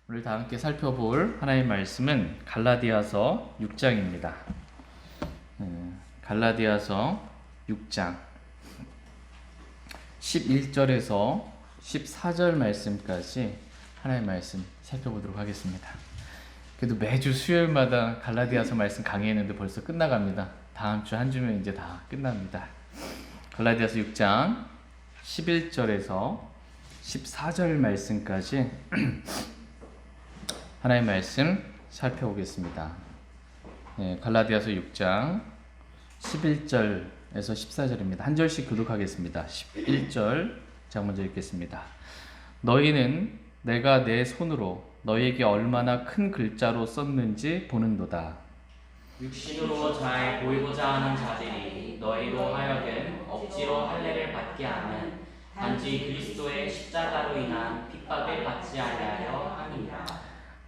오늘 다 함께 살펴볼 하나님의 말씀은 갈라디아서 6장입니다. 갈라디아서 6장 11절에서 14절 말씀까지 하나님의 말씀 살펴보도록 하겠습니다. 그래도 매주 수요일마다 갈라디아서 말씀 강의했는데 벌써 끝나갑니다. 다음 주 한 주면 이제 다 끝납니다. 갈라디아서 6장 11절에서 14절 말씀까지 하나님의 말씀 살펴보겠습니다. 갈라디아서 6장 11절에서 14절입니다. 한 절씩 교독하겠습니다. 11절 제가 먼저 읽겠습니다. 너희는 내가 내 손으로 너희에게 얼마나 큰 글자로 썼는지 보는도다. 육신으로 잘 보이고자 하는 자들이 너희로 하여금 억지로 할례를 받게 하는 단지 그리스도의 십자가로 인한 핍박을 받지 아니하려 함이라.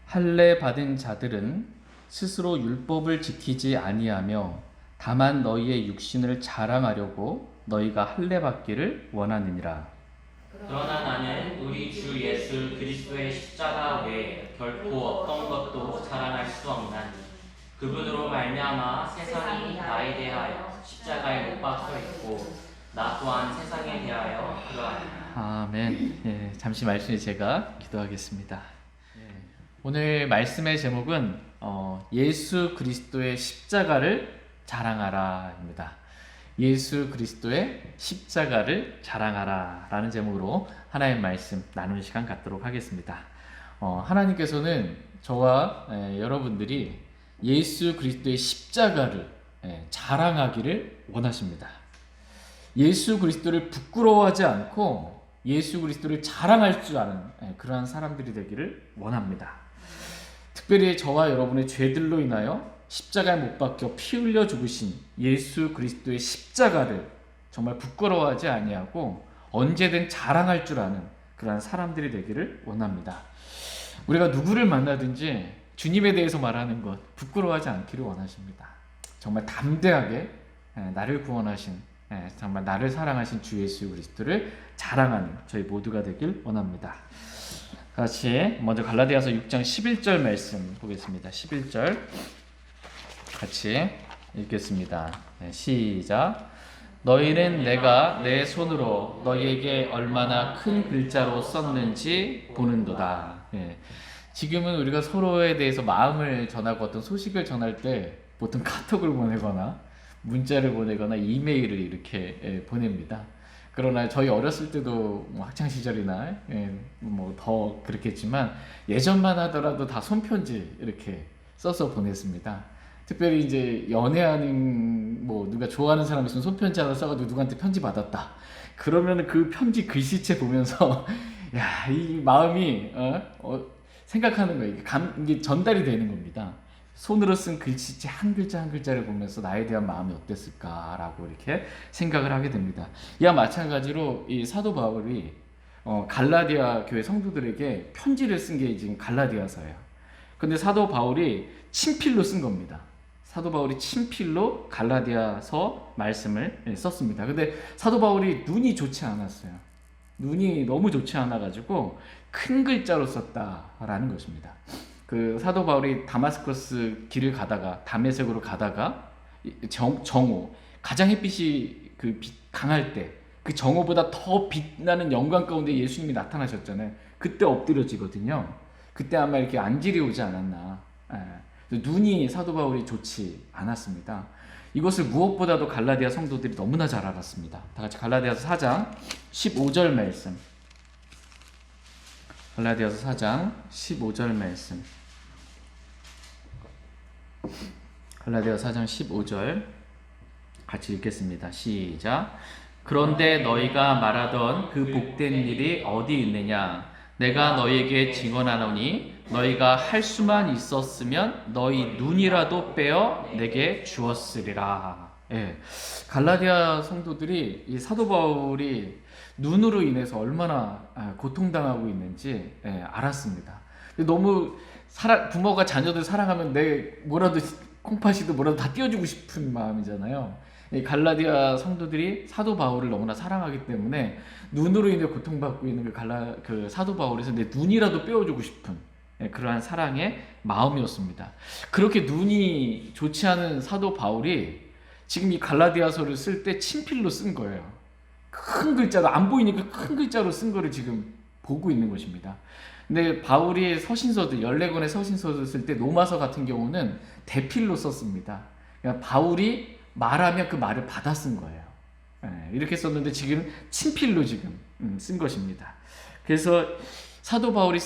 할례 받은 자들은 스스로 율법을 지키지 아니하며 다만 너희의 육신을 자랑하려고 너희가 할례 받기를 원하느니라. 그러나 나는 우리 주 예수 그리스도의 십자가 외에 결코 어떤 것도 자랑할 수 없나니 그분으로 말미암아 세상이 나에 대하여 십자가에 못 박혀 있고 나 또한 세상에 대하여 그러하니라. 아멘. 잠시 말씀에 제가 기도하겠습니다. 오늘 말씀의 제목은 예수 그리스도의 십자가를 자랑하라입니다. 예수 그리스도의 십자가를 자랑하라 라는 제목으로 하나님의 말씀 나누는 시간 갖도록 하겠습니다. 하나님께서는 저와 여러분들이 예수 그리스도의 십자가를 자랑하기를 원하십니다. 예수 그리스도를 부끄러워하지 않고 예수 그리스도를 자랑할 줄 아는 그러한 사람들이 되기를 원합니다. 특별히 저와 여러분의 죄들로 인하여 십자가에 못 박혀 피 흘려 죽으신 예수 그리스도의 십자가를 정말 부끄러워하지 아니하고 언제든 자랑할 줄 아는 그러한 사람들이 되기를 원합니다. 우리가 누구를 만나든지 주님에 대해서 말하는 것 부끄러워하지 않기를 원하십니다. 정말 담대하게 나를 구원하신 정말 나를 사랑하신 주 예수 그리스도를 자랑하는 저희 모두가 되길 원합니다. 같이 먼저 갈라디아서 6장 11절 말씀 보겠습니다. 11절 같이 읽겠습니다. 시작. 너희는 내가 내 손으로 너희에게 얼마나 큰 글자로 썼는지 보는도다. 지금은 우리가 서로에 대해서 마음을 전하고 어떤 소식을 전할 때 보통 카톡을 보내거나 문자를 보내거나 이메일을 이렇게 보냅니다. 그러나 저희 어렸을 때도 학창 시절이나 뭐 더 그렇겠지만 예전만 하더라도 다 손편지 이렇게 써서 보냈습니다. 특별히 이제 연애하는 뭐 누가 좋아하는 사람 있으면 손편지 하나 써가지고 누구한테 편지 받았다. 그러면 그 편지 글씨체 보면서 야, 이 마음이 생각하는 거예요. 이게 전달이 되는 겁니다. 손으로 쓴 글씨체 한 글자 한 글자를 보면서 나에 대한 마음이 어땠을까라고 이렇게 생각을 하게 됩니다. 이와 마찬가지로 이 사도 바울이 갈라디아 교회 성도들에게 편지를 쓴 게 지금 갈라디아서예요. 근데 사도 바울이 친필로 쓴 겁니다. 사도 바울이 친필로 갈라디아서 말씀을 썼습니다. 근데 사도 바울이 눈이 좋지 않았어요. 눈이 너무 좋지 않아가지고 큰 글자로 썼다라는 것입니다. 그 사도 바울이 다마스커스 길을 가다가 담에색으로 가다가 정오 가장 햇빛이 강할 때 그 정오보다 더 빛나는 영광 가운데 예수님이 나타나셨잖아요. 그때 엎드려지거든요. 그때 아마 이렇게 안질이 오지 않았나. 눈이 사도 바울이 좋지 않았습니다. 이것을 무엇보다도 갈라디아 성도들이 너무나 잘 알았습니다. 다 같이 갈라디아서 4장 15절 말씀. 갈라디아서 4장 15절 말씀. 갈라디아서 4장 15절 같이 읽겠습니다. 시작. 그런데 너희가 말하던 그 복된 일이 어디 있느냐? 내가 너희에게 증언하노니 너희가 할 수만 있었으면 너희 눈이라도 빼어 내게 주었으리라. 갈라디아 성도들이 이 사도 바울이 눈으로 인해서 얼마나 고통당하고 있는지 알았습니다. 너무 부모가 자녀들 사랑하면 내 뭐라도 콩팥이도 뭐라도 다 띄워주고 싶은 마음이잖아요. 갈라디아 성도들이 사도 바울을 너무나 사랑하기 때문에 눈으로 인해 고통받고 있는 그 사도 바울에서 내 눈이라도 빼어주고 싶은 그러한 사랑의 마음이었습니다. 그렇게 눈이 좋지 않은 사도 바울이 지금 이 갈라디아서를 쓸 때 친필로 쓴 거예요. 큰 글자로, 안 보이니까 큰 글자로 쓴 거를 지금 보고 있는 것입니다. 근데 바울이 서신서들, 14권의 서신서를 쓸 때 로마서 같은 경우는 대필로 썼습니다. 그러니까 바울이 말하면 그 말을 받아 쓴 거예요. 이렇게 썼는데 지금 친필로 지금 쓴 것입니다. 그래서 사도 바울이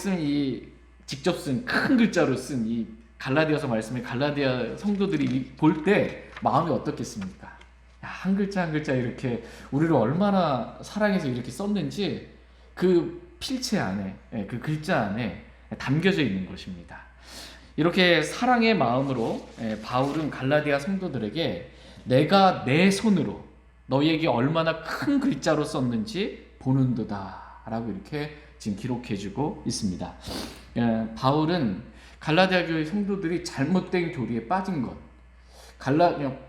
직접 쓴 큰 글자로 쓴 이 갈라디아서 말씀을 갈라디아 성도들이 볼 때 마음이 어떻겠습니까? 야, 한 글자 한 글자 이렇게 우리를 얼마나 사랑해서 이렇게 썼는지 그 필체 안에, 그 글자 안에 담겨져 있는 것입니다. 이렇게 사랑의 마음으로 바울은 갈라디아 성도들에게 내가 내 손으로 너희에게 얼마나 큰 글자로 썼는지 보는도다 라고 이렇게 지금 기록해주고 있습니다. 바울은 갈라디아 교회 성도들이 잘못된 교리에 빠진 것,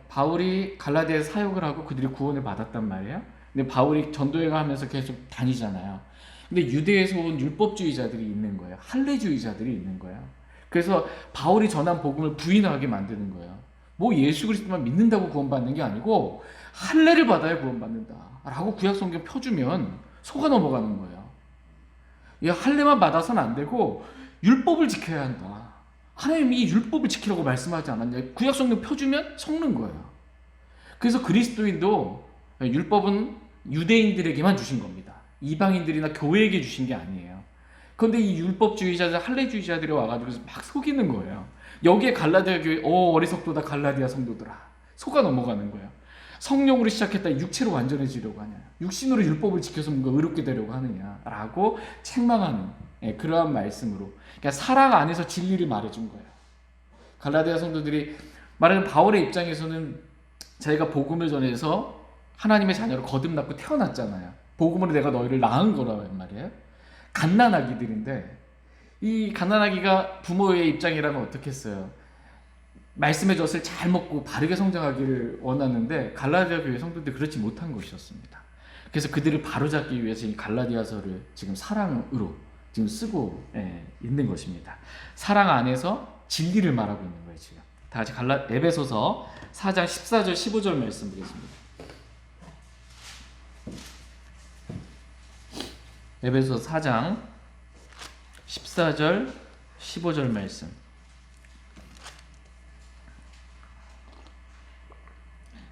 바울이 갈라디아에 사역을 하고 그들이 구원을 받았단 말이에요. 근데 바울이 전도여행을 하면서 계속 다니잖아요. 근데 유대에서 온 율법주의자들이 있는 거예요. 할례주의자들이 있는 거예요. 그래서 바울이 전한 복음을 부인하게 만드는 거예요. 뭐 예수 그리스도만 믿는다고 구원받는 게 아니고 할례를 받아야 구원받는다 라고 구약성경 펴주면 속아 넘어가는 거예요. 이 할례만 받아서는 안 되고 율법을 지켜야 한다. 하나님이 율법을 지키라고 말씀하지 않았냐. 구약성경 펴주면 속는 거예요. 그래서 그리스도인도 율법은 유대인들에게만 주신 겁니다. 이방인들이나 교회에게 주신 게 아니에요. 그런데 이 율법주의자들, 할례주의자들이 와가지고 막 속이는 거예요. 여기에 갈라디아 교회, 어리석도다 갈라디아 성도들아. 속아 넘어가는 거예요. 성령으로 시작했다 육체로 완전해지려고 하냐. 육신으로 율법을 지켜서 뭔가 의롭게 되려고 하느냐라고 책망하는 그러한 말씀으로. 그러니까 사랑 안에서 진리를 말해준 거예요. 갈라디아 성도들이 말하는 바울의 입장에서는 자기가 복음을 전해서 하나님의 자녀로 거듭났고 태어났잖아요. 복음으로 내가 너희를 낳은 거라고 말이에요. 갓난아기들인데 이 갓난아기가 부모의 입장이라면 어떻겠어요? 말씀의 젖을 잘 먹고 바르게 성장하기를 원하는데 갈라디아 교회 성도들이 그렇지 못한 것이었습니다. 그래서 그들을 바로잡기 위해서 이 갈라디아서를 지금 사랑으로 지금 쓰고 있는 것입니다. 사랑 안에서 진리를 말하고 있는 거예요. 지금 다 같이 에베소서 4장 14절 15절 말씀 보겠습니다. 에베소서 4장 14절 15절 말씀.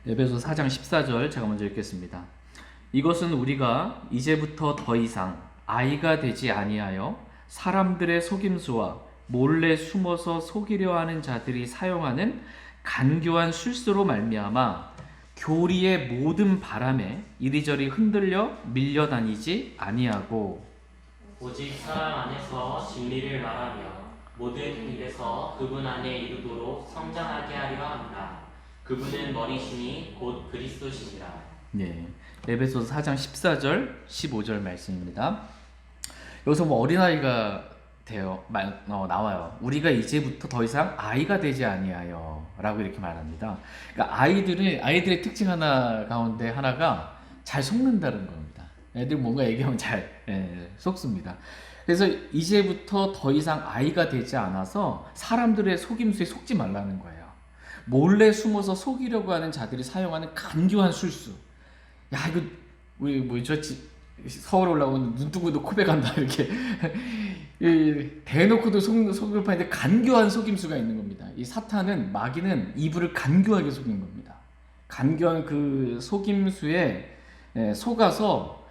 에베소서 4장 14절 제가 먼저 읽겠습니다. 이것은 우리가 이제부터 더 이상 아이가 되지 아니하여 사람들의 속임수와 몰래 숨어서 속이려 하는 자들이 사용하는 간교한 술수로 말미암아 교리의 모든 바람에 이리저리 흔들려 밀려다니지 아니하고 오직 사랑 안에서 진리를 말하며 모든 일에서 그분 안에 이르도록 성장하게 하려 합니다. 그분은 머리시니 곧 그리스도시니라. 네, 에베소서 4장 14절 15절 말씀입니다. 여기서 뭐 어린아이가 나와요. 우리가 이제부터 더 이상 아이가 되지 아니하여 라고 이렇게 말합니다. 그러니까 아이들의 특징 가운데 하나가 잘 속는다는 겁니다. 애들 뭔가 얘기하면 잘 속습니다. 그래서 이제부터 더 이상 아이가 되지 않아서 사람들의 속임수에 속지 말라는 거예요. 몰래 숨어서 속이려고 하는 자들이 사용하는 간교한 술수. 야, 이거 우리 서울 올라오면 눈 뜨고도 코베 간다 이렇게 대놓고도 속을 파는데 간교한 속임수가 있는 겁니다. 이 사탄은, 마귀는 이불을 간교하게 속인 겁니다. 간교한 그 속임수에 속아서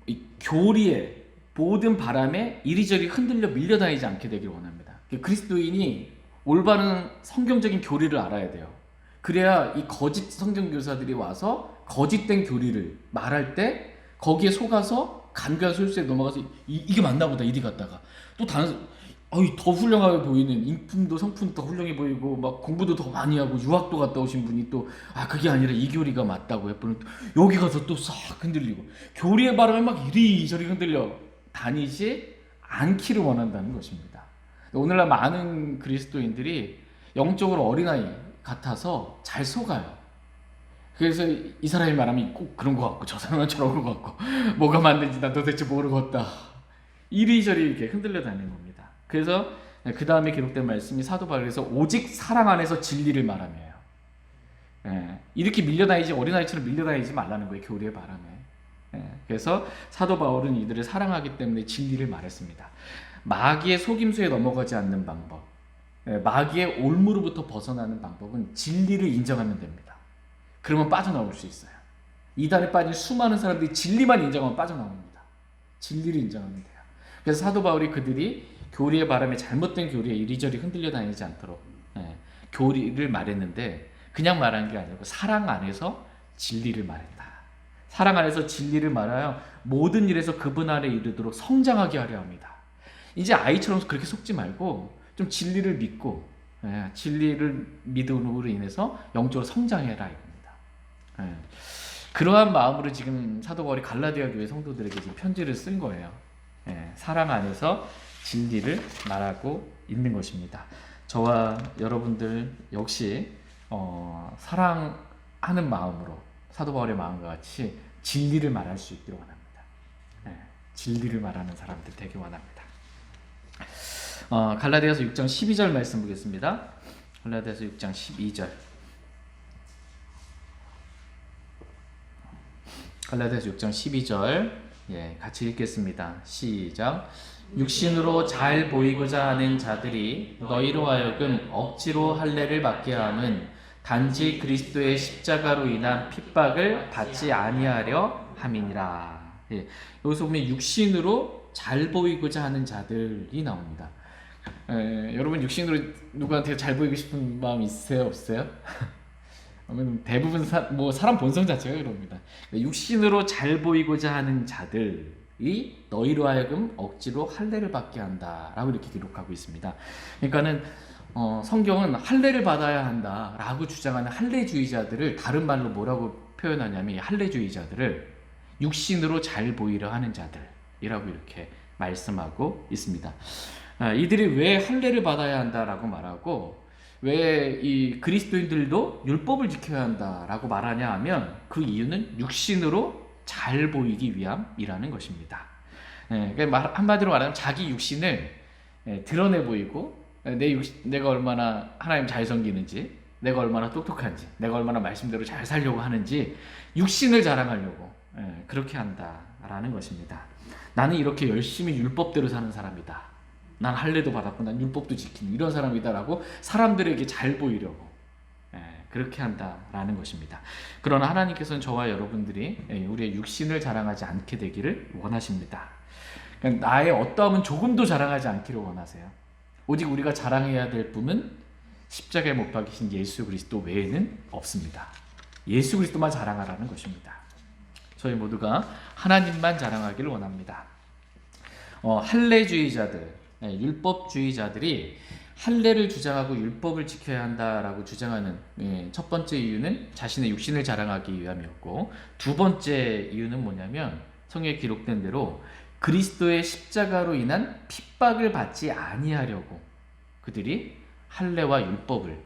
이 교리에 모든 바람에 이리저리 흔들려 밀려다니지 않게 되길 원합니다. 그리스도인이 올바른 성경적인 교리를 알아야 돼요. 그래야 이 거짓 성경교사들이 와서 거짓된 교리를 말할 때 거기에 속아서 간교한 술수에 넘어가서 이게 맞나 보다 이리 갔다가 또 다른 더 훌륭하게 보이는, 인품도 성품도 더 훌륭해 보이고 막 공부도 더 많이 하고 유학도 갔다 오신 분이 또 그게 아니라 이 교리가 맞다고 해보는 여기 가서 또 싹 흔들리고 교리의 바람에 막 이리저리 흔들려 다니지 않기를 원한다는 것입니다. 오늘날 많은 그리스도인들이 영적으로 어린아이 같아서 잘 속아요. 그래서 이 사람이 말하면 꼭 그런 것 같고 저 사람은 저런 것 같고 뭐가 맞는지 난 도대체 모르겠다. 이리저리 이렇게 흔들려 다니는 겁니다. 그래서 그 다음에 기록된 말씀이 사도 바울에서 오직 사랑 안에서 진리를 말하며요. 이렇게 밀려다니지, 어린아이처럼 밀려다니지 말라는 거예요. 교리의 바람에. 그래서 사도 바울은 이들을 사랑하기 때문에 진리를 말했습니다. 마귀의 속임수에 넘어가지 않는 방법, 마귀의 올무로부터 벗어나는 방법은 진리를 인정하면 됩니다. 그러면 빠져나올 수 있어요. 이단에 빠진 수많은 사람들이 진리만 인정하면 빠져나옵니다. 진리를 인정하면 돼요. 그래서 사도 바울이 그들이 교리의 바람에, 잘못된 교리에 이리저리 흔들려 다니지 않도록 교리를 말했는데, 그냥 말한 게 아니고 사랑 안에서 진리를 말했다. 사랑 안에서 진리를 말하여 모든 일에서 그분 안에 이르도록 성장하게 하려 합니다. 이제 아이처럼 그렇게 속지 말고 좀 진리를 믿고, 진리를 믿음으로 인해서 영적으로 성장해라 이겁니다. 그러한 마음으로 지금 사도 바울이 갈라디아 교회 성도들에게 지금 편지를 쓴 거예요. 사랑 안에서 진리를 말하고 있는 것입니다. 저와 여러분들 역시 사랑하는 마음으로 사도 바울의 마음과 같이 진리를 말할 수 있기를 원합니다. 진리를 말하는 사람들 되기 원합니다. 갈라디아서 6장 12절 말씀 보겠습니다. 갈라디아서 6장 12절. 갈라디아서 6장 12절 같이 읽겠습니다. 시작. 육신으로 잘 보이고자 하는 자들이 너희로 하여금 억지로 할례를 받게 함은 단지 그리스도의 십자가로 인한 핍박을 받지 아니하려 함이니라. 여기서 보면 육신으로 잘 보이고자 하는 자들이 나옵니다. 여러분 육신으로 누구한테 잘 보이고 싶은 마음 있으세요? 없어요? 대부분 사람 본성 자체가 그럽니다. 육신으로 잘 보이고자 하는 자들이 너희로 하여금 억지로 할례를 받게 한다라고 이렇게 기록하고 있습니다. 그러니까는 성경은 할례를 받아야 한다라고 주장하는 할례주의자들을 다른 말로 뭐라고 표현하냐면, 할례주의자들을 육신으로 잘 보이려 하는 자들이라고 이렇게 말씀하고 있습니다. 이들이 왜 할례를 받아야 한다라고 말하고 왜 이 그리스도인들도 율법을 지켜야 한다라고 말하냐 하면, 그 이유는 육신으로 잘 보이기 위함이라는 것입니다. 그러니까 한마디로 말하면 자기 육신을 드러내 보이고, 내가 얼마나 하나님 잘 섬기는지, 내가 얼마나 똑똑한지, 내가 얼마나 말씀대로 잘 살려고 하는지 육신을 자랑하려고 그렇게 한다라는 것입니다. 나는 이렇게 열심히 율법대로 사는 사람이다, 난 할례도 받았고 난 율법도 지키는 이런 사람이다라고 사람들에게 잘 보이려고 그렇게 한다라는 것입니다. 그러나 하나님께서는 저와 여러분들이 우리의 육신을 자랑하지 않게 되기를 원하십니다. 그러니까 나의 어떠함은 조금도 자랑하지 않기를 원하세요. 오직 우리가 자랑해야 될 분은 십자가에 못 박히신 예수 그리스도 외에는 없습니다. 예수 그리스도만 자랑하라는 것입니다. 저희 모두가 하나님만 자랑하기를 원합니다. 할례주의자들, 율법주의자들이 할례를 주장하고 율법을 지켜야 한다라고 주장하는 첫 번째 이유는 자신의 육신을 자랑하기 위함이었고, 두 번째 이유는 뭐냐면 성경에 기록된 대로 그리스도의 십자가로 인한 핍박을 받지 아니하려고 그들이 할례와 율법을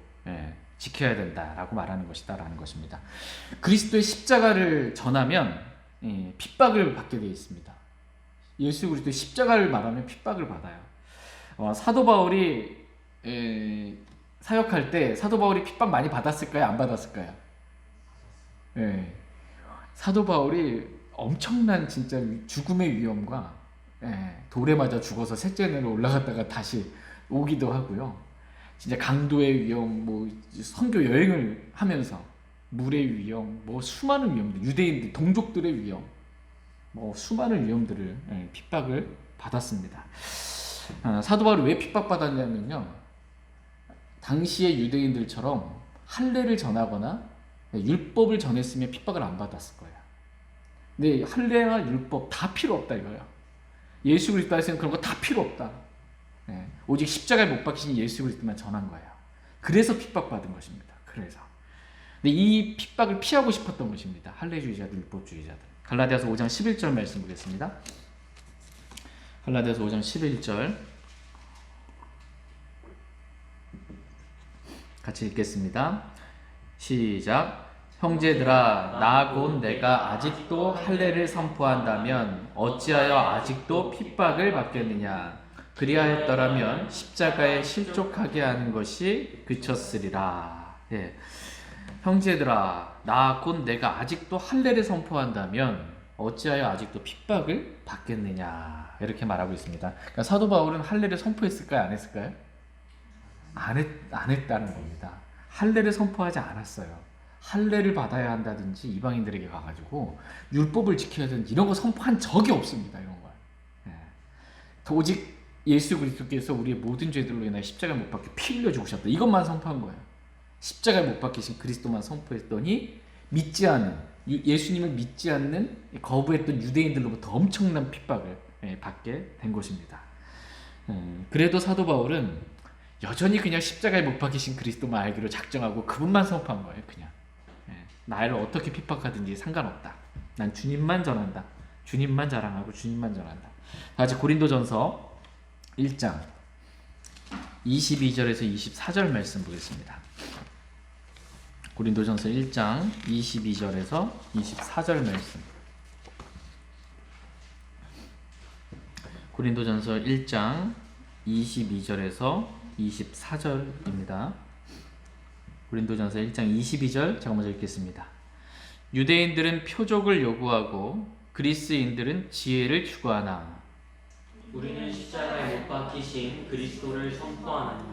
지켜야 된다라고 말하는 것이다라는 것입니다. 그리스도의 십자가를 전하면 핍박을 받게 되어 있습니다. 예수 그리스도의 십자가를 말하면 핍박을 받아요. 사도 바울이 사역할 때 사도 바울이 핍박 많이 받았을까요? 안 받았을까요? 사도 바울이 엄청난 진짜 죽음의 위험과 돌에 맞아 죽어서 셋째 날에 올라갔다가 다시 오기도 하고요. 진짜 강도의 위험, 선교 여행을 하면서 물의 위험, 수많은 위험들, 유대인들, 동족들의 위험, 수많은 위험들을 핍박을 받았습니다. 사도 바울이 왜 핍박받았냐면요, 당시의 유대인들처럼 할례를 전하거나 율법을 전했으면 핍박을 안 받았을 거예요. 근데 할례나 율법 다 필요 없다 이거예요. 예수 그리스도에서는 그런 거 다 필요 없다. 오직 십자가에 못 박히신 예수 그리스도만 전한 거예요. 그래서 핍박받은 것입니다. 그래서. 근데 이 핍박을 피하고 싶었던 것입니다. 할례주의자들, 율법주의자들. 갈라디아서 5장 11절 말씀 보겠습니다. 갈라디아서 5장 11절 같이 읽겠습니다. 시작. 형제들아, 나 곧 내가 아직도 할례를 선포한다면 어찌하여 아직도 핍박을 받겠느냐. 그리하였더라면 십자가에 실족하게 하는 것이 그쳤으리라. 예. 형제들아, 나 곧 내가 아직도 할례를 선포한다면 어찌하여 아직도 핍박을 받겠느냐, 이렇게 말하고 있습니다. 그러니까 사도 바울은 할례를 선포했을까요, 안 했을까요? 안 했다는 겁니다. 할례를 선포하지 않았어요. 할례를 받아야 한다든지 이방인들에게 가가지고 율법을 지켜야 되는 이런 거 선포한 적이 없습니다. 이런 걸. 예. 오직 예수 그리스도께서 우리의 모든 죄들로 인하여 십자가에 못 박혀 피 흘려 죽으셨다. 이것만 선포한 거예요. 십자가에 못 박히신 그리스도만 선포했더니 예수님을 믿지 않는 거부했던 유대인들로부터 엄청난 핍박을 받게 된 것입니다. 그래도 사도 바울은 여전히 그냥 십자가에 못 박히신 그리스도만 알기로 작정하고 그분만 선포한 거예요. 그냥 나를 어떻게 핍박하든지 상관없다. 난 주님만 전한다. 주님만 자랑하고 주님만 전한다. 다같이 고린도전서 1장 22절에서 24절 말씀 보겠습니다. 고린도전서 1장 22절에서 24절 말씀. 고린도전서 1장 22절에서 24절입니다. 고린도전서 1장 22절 제가 먼저 읽겠습니다. 유대인들은 표적을 요구하고 그리스인들은 지혜를 추구하나 우리는 십자가에 못 박히신 그리스도를 선포하나니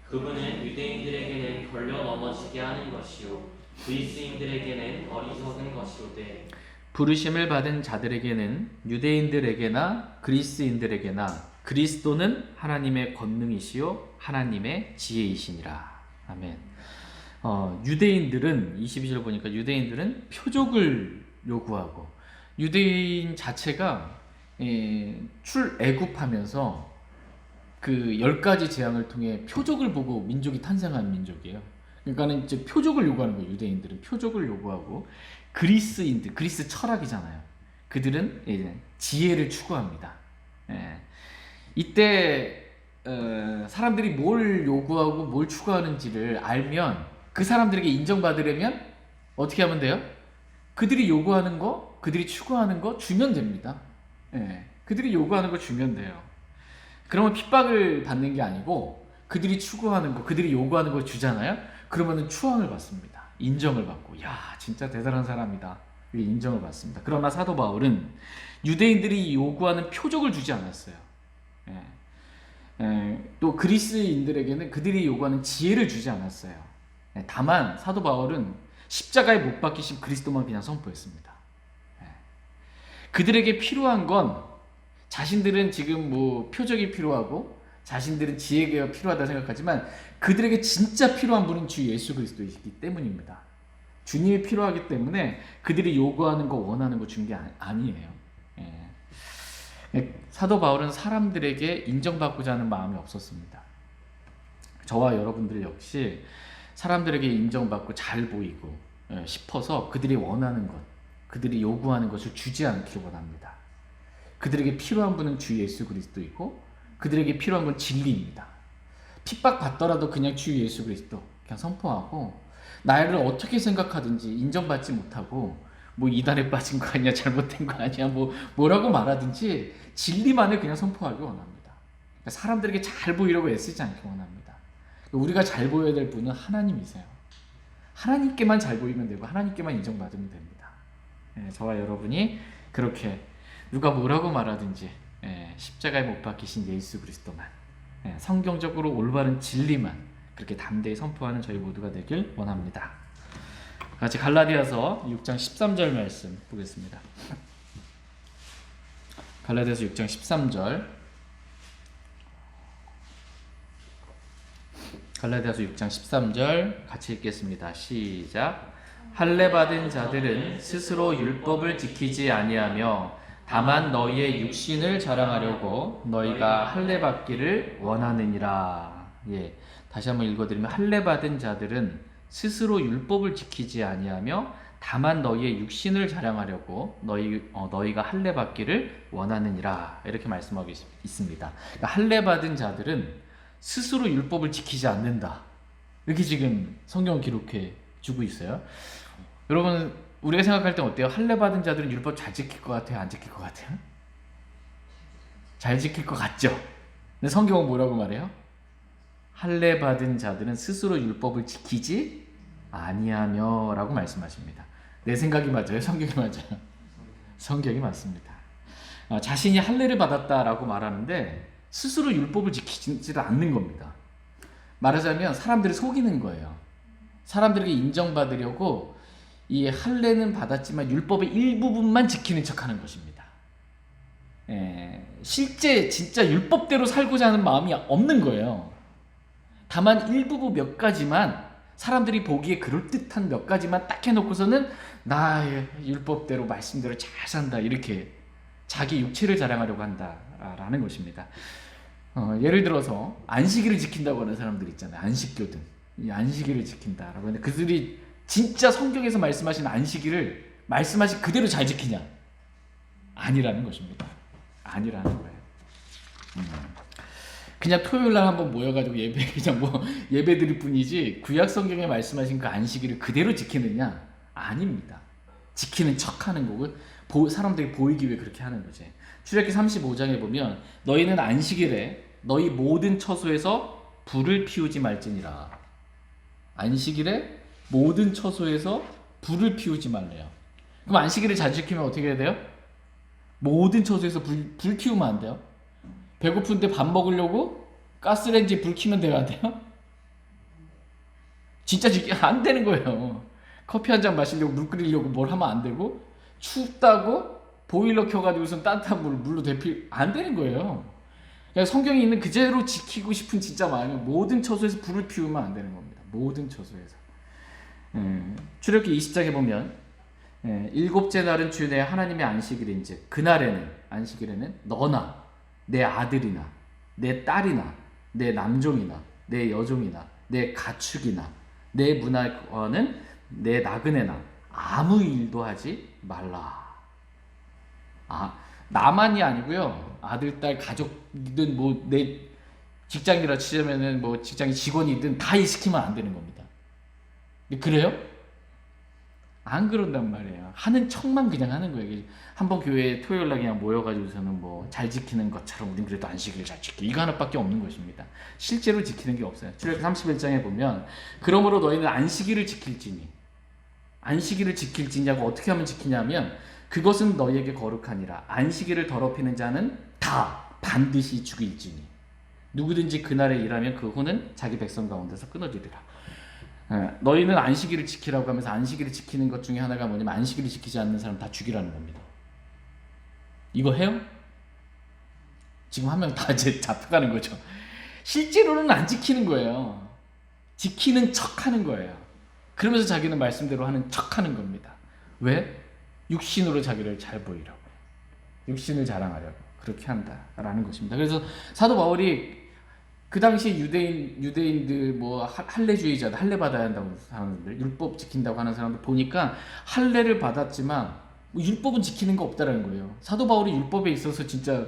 그분은 유대인들에게는 걸려 넘어지게 하는 것이요 그리스인들에게는 어리석은 것이로되 부르심을 받은 자들에게는 유대인들에게나 그리스인들에게나 그리스도는 하나님의 권능이시요 하나님의 지혜이시니라. 아멘. 유대인들은 22절 보니까 유대인들은 표적을 요구하고 유대인 자체가 출애굽하면서 그 10가지 재앙을 통해 표적을 보고 민족이 탄생한 민족이에요. 그러니까는 이제 표적을 요구하는 거예요. 유대인들은 표적을 요구하고 그리스인들, 그리스 철학이잖아요. 그들은 이제 지혜를 추구합니다. 이때 사람들이 뭘 요구하고 뭘 추구하는지를 알면 그 사람들에게 인정받으려면 어떻게 하면 돼요? 그들이 요구하는 거, 그들이 추구하는 거 주면 됩니다. 그들이 요구하는 거 주면 돼요. 그러면 핍박을 받는 게 아니고 그들이 추구하는 거, 그들이 요구하는 거 주잖아요. 그러면은 추앙을 받습니다. 인정을 받고, 야, 진짜 대단한 사람이다. 이렇게 인정을 받습니다. 그러나 사도 바울은 유대인들이 요구하는 표적을 주지 않았어요. 또 그리스인들에게는 그들이 요구하는 지혜를 주지 않았어요. 다만 사도 바울은 십자가에 못 박히신 그리스도만 그냥 선포했습니다. 그들에게 필요한 건 자신들은 지금 뭐 표적이 필요하고 자신들은 지혜가 필요하다 생각하지만 그들에게 진짜 필요한 분은 주 예수 그리스도이기 때문입니다. 주님이 필요하기 때문에 그들이 요구하는 거 원하는 거 준 게 아니에요. 사도 바울은 사람들에게 인정받고자 하는 마음이 없었습니다. 저와 여러분들 역시 사람들에게 인정받고 잘 보이고 싶어서 그들이 원하는 것, 그들이 요구하는 것을 주지 않기를 원합니다. 그들에게 필요한 분은 주 예수 그리스도이고 그들에게 필요한 건 진리입니다. 핍박받더라도 그냥 주 예수 그리스도 그냥 선포하고 나를 어떻게 생각하든지 인정받지 못하고 뭐 이단에 빠진 거 아니야, 잘못된 거 아니야, 뭐라고 말하든지 진리만을 그냥 선포하기 원합니다. 그러니까 사람들에게 잘 보이려고 애쓰지 않기 원합니다. 우리가 잘 보여야 될 분은 하나님이세요. 하나님께만 잘 보이면 되고 하나님께만 인정받으면 됩니다. 저와 여러분이 그렇게 누가 뭐라고 말하든지 십자가에 못 박히신 예수 그리스도만, 성경적으로 올바른 진리만 그렇게 담대히 선포하는 저희 모두가 되길 원합니다. 같이 갈라디아서 6장 13절 말씀 보겠습니다. 갈라디아서 6장 13절. 갈라디아서 6장 13절 같이 읽겠습니다. 시작. 할례 받은 자들은 스스로 율법을 지키지 아니하며 다만 너희의 육신을 자랑하려고 너희가 할례 받기를 원하느니라. 다시 한번 읽어드리면 할례 받은 자들은 스스로 율법을 지키지 아니하며 다만 너희의 육신을 자랑하려고 너희가 할례 받기를 원하느니라. 이렇게 말씀하고 있습니다. 그러니까 할례 받은 자들은 스스로 율법을 지키지 않는다. 이렇게 지금 성경은 기록해 주고 있어요. 여러분, 우리가 생각할 때 어때요? 할례 받은 자들은 율법 잘 지킬 것 같아요? 안 지킬 것 같아요? 잘 지킬 것 같죠? 근데 성경은 뭐라고 말해요? 할례 받은 자들은 스스로 율법을 지키지 아니하며라고 말씀하십니다. 내 생각이 맞아요? 성경이 맞아요? 성경이 맞습니다. 자신이 할례를 받았다라고 말하는데 스스로 율법을 지키지를 않는 겁니다. 말하자면 사람들을 속이는 거예요. 사람들에게 인정받으려고 이 할례는 받았지만 율법의 일부분만 지키는 척하는 것입니다. 실제 진짜 율법대로 살고자 하는 마음이 없는 거예요. 다만 일부분 몇 가지만 사람들이 보기에 그럴듯한 몇 가지만 딱 해놓고서는 나 율법대로 말씀대로 잘 산다 이렇게 자기 육체를 자랑하려고 한다라는 것입니다. 예를 들어서 안식일을 지킨다고 하는 사람들 있잖아요. 안식교든 이 안식일을 지킨다라고 하는데 그들이 진짜 성경에서 말씀하신 안식일을 말씀하신 그대로 잘 지키냐? 아니라는 것입니다. 아니라는 거예요. 그냥 토요일 날 한번 모여가지고 그냥 예배 드릴 뿐이지 구약 성경에 말씀하신 그 안식일을 그대로 지키느냐? 아닙니다. 지키는 척하는 거고 사람들이 보이기 위해 그렇게 하는 거지. 출애굽기 35장에 보면 너희는 안식일에 너희 모든 처소에서 불을 피우지 말지니라. 안식일에 모든 처소에서 불을 피우지 말래요. 그럼 안식일을 잘 지키면 어떻게 해야 돼요? 모든 처소에서 불 피우면 안 돼요? 배고픈데 밥 먹으려고 가스레인지에 불 켜면 돼요, 안 돼요? 진짜 안 되는 거예요. 커피 한 잔 마시려고 물 끓이려고 뭘 하면 안 되고 춥다고 보일러 켜가지고선 따뜻한 물로 안 되는 거예요. 그러니까 성경에 있는 그대로 지키고 싶은 진짜 마음이 모든 처소에서 불을 피우면 안 되는 겁니다. 모든 처소에서. 출애굽기 20장에 보면 일곱째 날은 주의 내 하나님의 안식일인즉 그날에는 안식일에는 너나 내 아들이나 내 딸이나 내 남종이나 내 여종이나 내 가축이나 내 문화권은 내 나그네나 아무 일도 하지 말라. 나만이 아니고요. 아들, 딸, 가족이든 내 직장이라 치자면은 직장이 직원이든 다 이 시키면 안 되는 겁니다. 그래요? 안 그런단 말이에요. 하는 척만 그냥 하는 거예요. 한번 교회에 토요일 날 그냥 모여가지고서는 잘 지키는 것처럼 우린 그래도 안식일을 잘 지켜. 이거 하나밖에 없는 것입니다. 실제로 지키는 게 없어요. 출애굽기 31장에 보면 그러므로 너희는 안식일을 지킬지니 안식일을 지킬지냐고 어떻게 하면 지키냐면 그것은 너희에게 거룩하니라. 안식일을 더럽히는 자는 다 반드시 죽일지니 누구든지 그날에 일하면 그 후는 자기 백성 가운데서 끊어지리라. 너희는 안식일을 지키라고 하면서 안식일을 지키는 것 중에 하나가 뭐냐면 안식일을 지키지 않는 사람 다 죽이라는 겁니다. 이거 해요? 지금 한 명 다 이제 잡혀가는 거죠. 실제로는 안 지키는 거예요. 지키는 척하는 거예요. 그러면서 자기는 말씀대로 하는 척하는 겁니다. 왜? 육신으로 자기를 잘 보이려고, 육신을 자랑하려고 그렇게 한다라는 것입니다. 그래서 사도 바울이 그 당시 유대인들 할례주의자들, 할례 받아야 한다고 하는 사람들, 율법 지킨다고 하는 사람들 보니까 할례를 받았지만 율법은 지키는 거 없다라는 거예요. 사도 바울이 율법에 있어서 진짜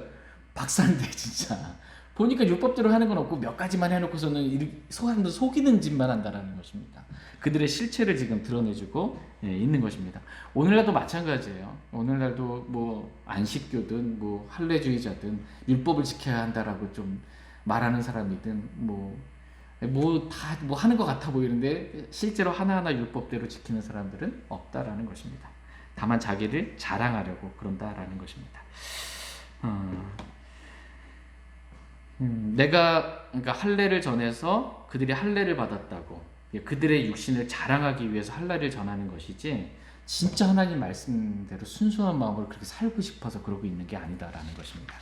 박사인데 진짜 보니까 율법대로 하는 건 없고 몇 가지만 해놓고서는 사람들 속이는 짓만 한다라는 것입니다. 그들의 실체를 지금 드러내주고 있는 것입니다. 오늘날도 마찬가지예요. 오늘날도 안식교든 할례주의자든 율법을 지켜야 한다라고 좀 말하는 사람이든 다 하는 것 같아 보이는데 실제로 하나하나 율법대로 지키는 사람들은 없다라는 것입니다. 다만 자기를 자랑하려고 그런다라는 것입니다. 내가 그러니까 할례를 전해서 그들이 할례를 받았다고 그들의 육신을 자랑하기 위해서 할례를 전하는 것이지 진짜 하나님 말씀대로 순수한 마음으로 그렇게 살고 싶어서 그러고 있는 게 아니다라는 것입니다.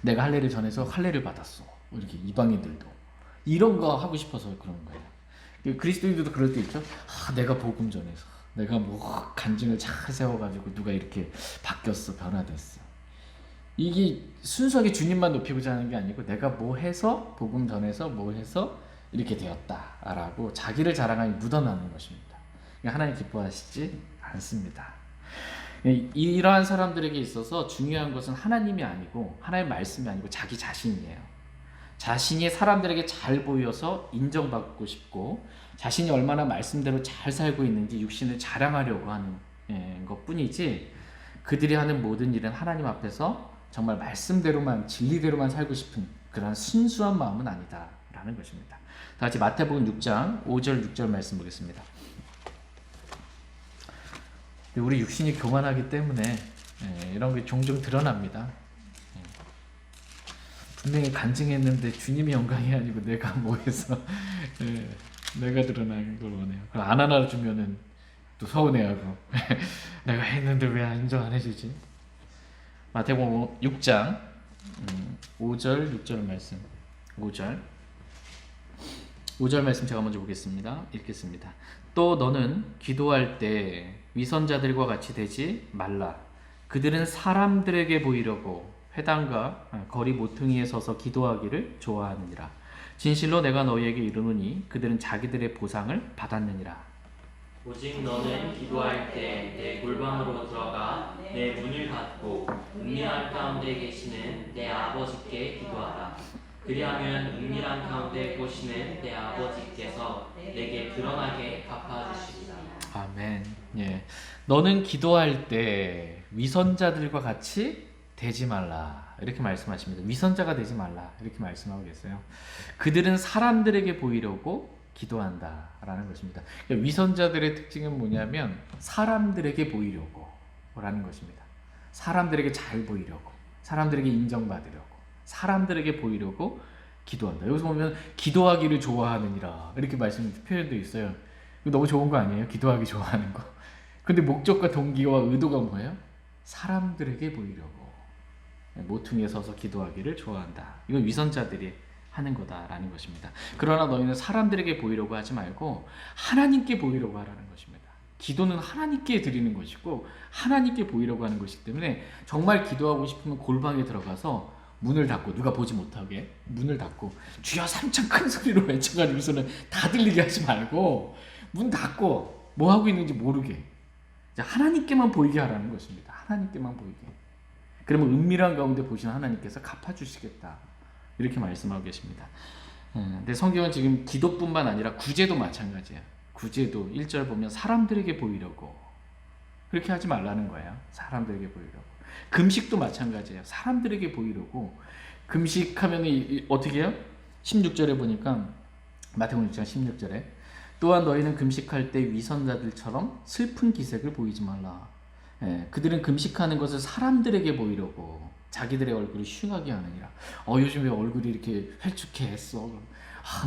내가 할례를 전해서 할례를 받았어. 이렇게 이방인들도 이런 거 하고 싶어서 그런 거예요. 그리스도인들도 그럴 때 있죠. 내가 복음 전해서 내가 간증을 잘 세워가지고 누가 이렇게 바뀌었어, 변화됐어. 이게 순수하게 주님만 높이고자 하는 게 아니고 내가 뭐 해서 복음 전해서 뭐 해서 이렇게 되었다라고 자기를 자랑하니 묻어나는 것입니다. 하나님 기뻐하시지 않습니다. 이러한 사람들에게 있어서 중요한 것은 하나님이 아니고 하나님의 말씀이 아니고 자기 자신이에요. 자신이 사람들에게 잘 보여서 인정받고 싶고 자신이 얼마나 말씀대로 잘 살고 있는지 육신을 자랑하려고 하는 것뿐이지 그들이 하는 모든 일은 하나님 앞에서 정말 말씀대로만 진리대로만 살고 싶은 그런 순수한 마음은 아니다라는 것입니다. 다 같이 마태복음 6장 5절 6절 말씀 보겠습니다. 우리 육신이 교만하기 때문에 이런 게 종종 드러납니다. 분명히 간증했는데 주님이 영광이 아니고 내가 뭐해서 내가 드러나는 걸 원해요. 그럼 안 하나 주면은 또 서운해하고 내가 했는데 왜 인정 안 해주지? 마태복음 6장 5절 6절 말씀 5절 말씀 제가 먼저 보겠습니다. 읽겠습니다. 또 너는 기도할 때 위선자들과 같이 되지 말라. 그들은 사람들에게 보이려고 회당과 거리 모퉁이에 서서 기도하기를 좋아하느니라. 진실로 내가 너희에게 이르노니 그들은 자기들의 보상을 받았느니라. 오직 너는 기도할 때 내 골방으로 들어가 내 문을 닫고 은밀한 가운데 계시는 내 아버지께 기도하라. 그리하면 은밀한 가운데 보시는 내 아버지께서 내게 드러나게 갚아주시리라. 아멘. 예, 너는 기도할 때 위선자들과 같이 되지 말라 이렇게 말씀하십니다. 위선자가 되지 말라 이렇게 말씀하고 계세요. 그들은 사람들에게 보이려고 기도한다라는 것입니다. 그러니까 위선자들의 특징은 뭐냐면 사람들에게 보이려고 라는 것입니다. 사람들에게 잘 보이려고, 사람들에게 인정받으려고, 사람들에게 보이려고 기도한다. 여기서 보면 기도하기를 좋아하느니라 이렇게 표현도 있어요. 이거 너무 좋은 거 아니에요? 기도하기 좋아하는 거. 근데 목적과 동기와 의도가 뭐예요? 사람들에게 보이려고 모퉁이에 서서 기도하기를 좋아한다. 이건 위선자들이 하는 거다라는 것입니다. 그러나 너희는 사람들에게 보이려고 하지 말고 하나님께 보이려고 하라는 것입니다. 기도는 하나님께 드리는 것이고 하나님께 보이려고 하는 것이기 때문에 정말 기도하고 싶으면 골방에 들어가서 문을 닫고 누가 보지 못하게 문을 닫고 주여 3천 큰 소리로 외쳐가지고서는 다 들리게 하지 말고 문 닫고 뭐 하고 있는지 모르게 하나님께만 보이게 하라는 것입니다. 하나님께만 보이게. 그러면 은밀한 가운데 보시는 하나님께서 갚아주시겠다 이렇게 말씀하고 계십니다. 근데 성경은 지금 기도뿐만 아니라 구제도 마찬가지예요. 구제도 1절 보면 사람들에게 보이려고 그렇게 하지 말라는 거예요. 사람들에게 보이려고. 금식도 마찬가지예요. 사람들에게 보이려고 금식하면 어떻게 해요? 16절에 보니까 마태복음 6장 16절에 또한 너희는 금식할 때 위선자들처럼 슬픈 기색을 보이지 말라. 그들은 금식하는 것을 사람들에게 보이려고 자기들의 얼굴이 흉하게 하느니라. 요즘 왜 얼굴이 이렇게 헬쭉해 했어?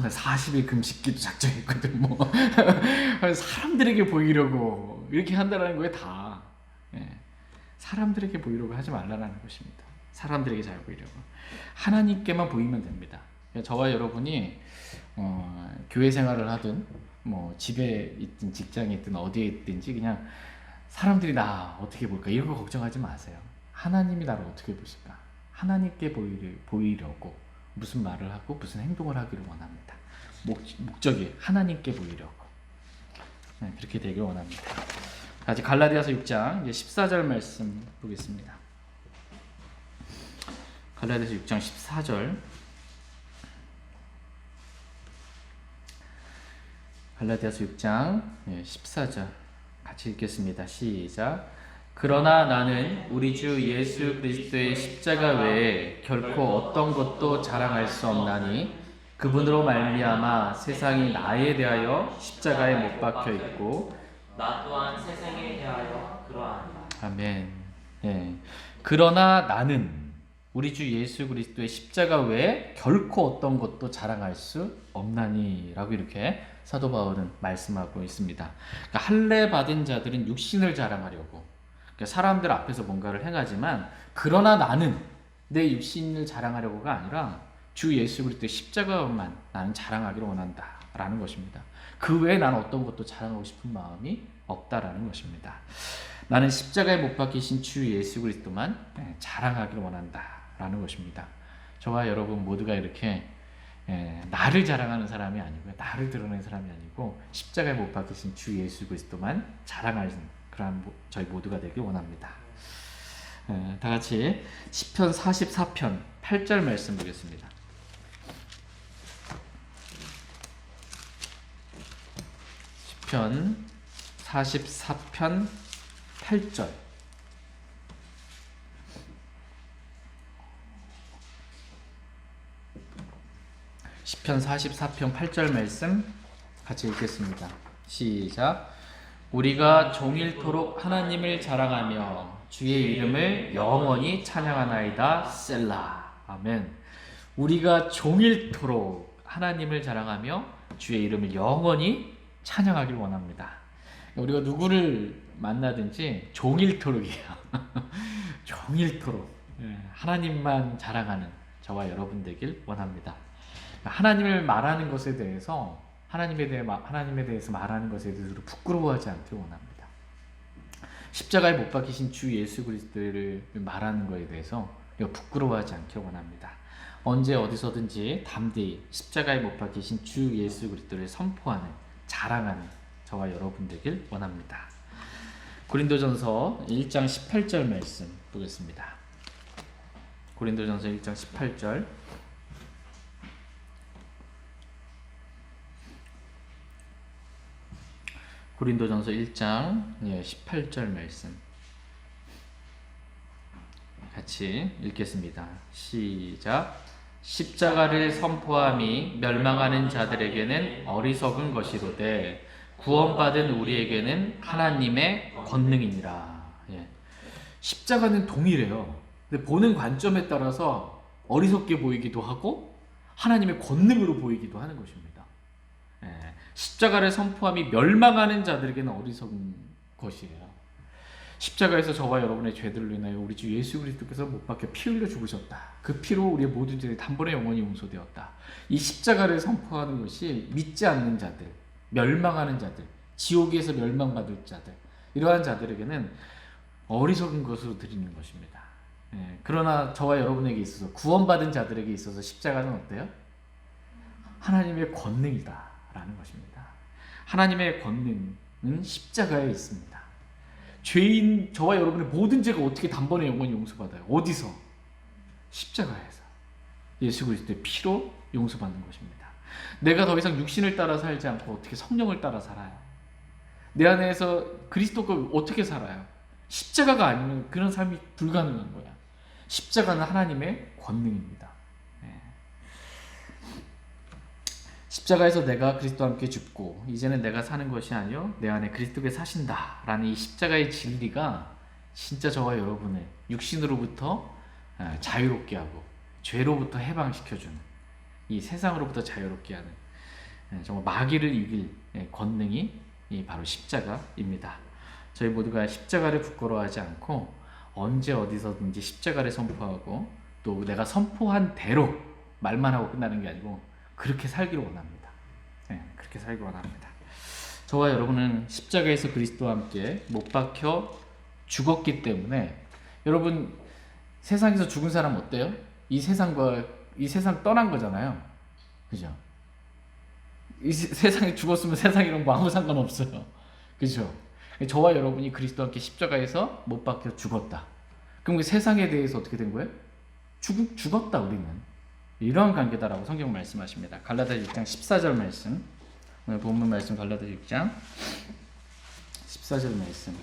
나 40일 금식기도 작정했거든. 뭐 사람들에게 보이려고 이렇게 한다는 거에 다 사람들에게 보이려고 하지 말라는 것입니다. 사람들에게 잘 보이려고 하나님께만 보이면 됩니다. 저와 여러분이 교회 생활을 하든 뭐 집에 있든 직장에 있든 어디에 있든지 그냥 사람들이 나 어떻게 볼까 이런 거 걱정하지 마세요. 하나님이 나를 어떻게 보실까? 하나님께 보이려고 무슨 말을 하고 무슨 행동을 하기를 원합니다. 목적이 하나님께 보이려고 그렇게 되길 원합니다. 다시 갈라디아서 6장 이제 14절 말씀 보겠습니다. 갈라디아서 6장 14절 갈라디아서 6장 14절 같이 읽겠습니다. 시작. 그러나 나는 우리 주 예수 그리스도의 십자가 외에 결코 어떤 것도 자랑할 수 없나니 그분으로 말미암아 세상이 나에 대하여 십자가에 못 박혀 있고 나 또한 세상에 대하여 그러하노라. 아멘. 그러나 나는 우리 주 예수 그리스도의 십자가 외에 결코 어떤 것도 자랑할 수 없나니 라고 이렇게 사도 바울은 말씀하고 있습니다. 그러니까 할례 받은 자들은 육신을 자랑하려고 그러니까 사람들 앞에서 뭔가를 행하지만 그러나 나는 내 육신을 자랑하려고가 아니라 주 예수 그리스도의 십자가만 나는 자랑하기를 원한다 라는 것입니다. 그 외에 나는 어떤 것도 자랑하고 싶은 마음이 없다라는 것입니다. 나는 십자가에 못 박히신 주 예수 그리스도만 자랑하기를 원한다 라는 것입니다. 저와 여러분 모두가 이렇게 나를 자랑하는 사람이 아니고요, 나를 드러내는 사람이 아니고 십자가에 못 박히신 주 예수 그리스도만 자랑하는 그러한 저희 모두가 되길 원합니다. 다 같이 시편 44편 8절 말씀 보겠습니다. 시편 44편 8절 시편 44편 8절 말씀 같이 읽겠습니다. 시작. 우리가 종일토록 하나님을 자랑하며 주의 이름을 영원히 찬양하나이다. 셀라. 아멘. 우리가 종일토록 하나님을 자랑하며 주의 이름을 영원히 찬양하길 원합니다. 우리가 누구를 만나든지 종일토록이에요. 종일토록 하나님만 자랑하는 저와 여러분 되길 원합니다. 하나님을 말하는 것에 대해서 하나님에 대해서 말하는 것에 대해서 부끄러워하지 않길 원합니다. 십자가에 못 박히신 주 예수 그리스도를 말하는 것에 대해서 우리가 부끄러워하지 않길 원합니다. 언제 어디서든지 담대히 십자가에 못 박히신 주 예수 그리스도를 선포하는, 자랑하는 저와 여러분 되길 원합니다. 고린도전서 1장 18절 말씀 보겠습니다. 고린도전서 1장 18절. 고린도전서 1장 18절 말씀 같이 읽겠습니다. 시작. 십자가를 선포함이 멸망하는 자들에게는 어리석은 것이로되 구원받은 우리에게는 하나님의 권능이니라. 십자가는 동일해요. 근데 보는 관점에 따라서 어리석게 보이기도 하고 하나님의 권능으로 보이기도 하는 것입니다. 십자가를 선포함이 멸망하는 자들에게는 어리석은 것이에요. 십자가에서 저와 여러분의 죄들로 인하여 우리 주 예수 그리스도께서 못 박혀 피 흘려 죽으셨다. 그 피로 우리의 모든 죄들이 단번에 영원히 용서되었다. 이 십자가를 선포하는 것이 믿지 않는 자들, 멸망하는 자들, 지옥에서 멸망받을 자들, 이러한 자들에게는 어리석은 것으로 드리는 것입니다. 그러나 저와 여러분에게 있어서, 구원받은 자들에게 있어서 십자가는 어때요? 하나님의 권능이다 라는 것입니다. 하나님의 권능은 십자가에 있습니다. 죄인 저와 여러분의 모든 죄가 어떻게 단번에 영원히 용서받아요? 어디서? 십자가에서. 예수 그리스도의 피로 용서받는 것입니다. 내가 더 이상 육신을 따라 살지 않고 어떻게 성령을 따라 살아요? 내 안에서 그리스도가 어떻게 살아요? 십자가가 아니면 그런 삶이 불가능한 거야. 십자가는 하나님의 권능입니다. 십자가에서 내가 그리스도와 함께 죽고 이제는 내가 사는 것이 아니요 내 안에 그리스도가 사신다 라는 이 십자가의 진리가 진짜 저와 여러분을 육신으로부터 자유롭게 하고 죄로부터 해방시켜주는, 이 세상으로부터 자유롭게 하는 정말 마귀를 이길 권능이 바로 십자가입니다. 저희 모두가 십자가를 부끄러워하지 않고 언제 어디서든지 십자가를 선포하고, 또 내가 선포한 대로 말만 하고 끝나는 게 아니고 그렇게 살기를 원합니다. 그렇게 살기를 원합니다. 저와 여러분은 십자가에서 그리스도와 함께 못 박혀 죽었기 때문에, 여러분 세상에서 죽은 사람 어때요? 이 세상 떠난 거잖아요. 그죠? 이 세상에 죽었으면 세상이랑 뭐 아무 상관없어요. 그죠? 저와 여러분이 그리스도와 함께 십자가에서 못 박혀 죽었다. 그럼 그 세상에 대해서 어떻게 된 거예요? 죽었다 우리는. 이러한 관계다라고 성경 말씀하십니다. 갈라디아 6장 14절 말씀, 오늘 본문 말씀 갈라디아 6장 14절 말씀,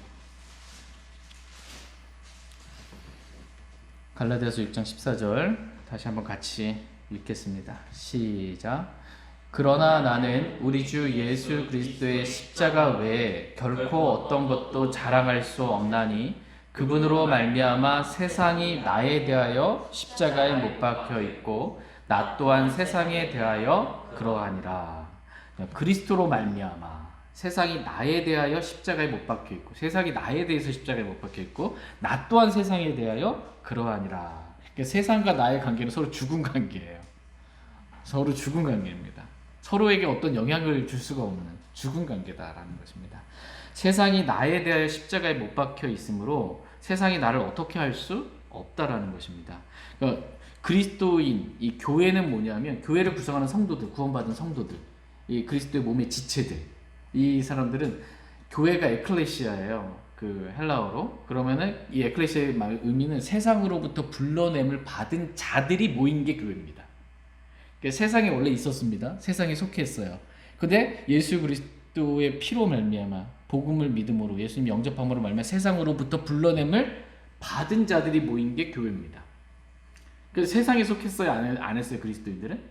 갈라디아서 6장 14절 다시 한번 같이 읽겠습니다. 시작. 그러나 나는 우리 주 예수 그리스도의 십자가 외에 결코 어떤 것도 자랑할 수 없나니 그분으로 말미암아 세상이 나에 대하여 십자가에 못 박혀 있고 나 또한 세상에 대하여 그러하니라. 그리스도로 말미암아 세상이 나에 대하여 십자가에 못 박혀 있고, 세상이 나에 대해서 십자가에 못 박혀 있고, 나 또한 세상에 대하여 그러하니라. 그러니까 세상과 나의 관계는 서로 죽은 관계예요. 서로 죽은 관계입니다. 서로에게 어떤 영향을 줄 수가 없는 죽은 관계다라는 것입니다. 세상이 나에 대하여 십자가에 못 박혀 있으므로 세상이 나를 어떻게 할 수 없다라는 것입니다. 그러니까 그리스도인, 이 교회는 뭐냐면, 교회를 구성하는 성도들, 구원받은 성도들, 이 그리스도의 몸의 지체들, 이 사람들은, 교회가 에클레시아예요. 그 헬라어로. 그러면은 이 에클레시아의 의미는 세상으로부터 불러냄을 받은 자들이 모인 게 교회입니다. 그러니까 세상에 원래 있었습니다. 세상에 속했어요. 근데 예수 그리스도의 피로 말미암아 복음을 믿음으로 예수님 영접함으로 말미암아 세상으로부터 불러냄을 받은 자들이 모인 게 교회입니다. 그래서 세상에 속했어요? 안 했어요? 그리스도인들은?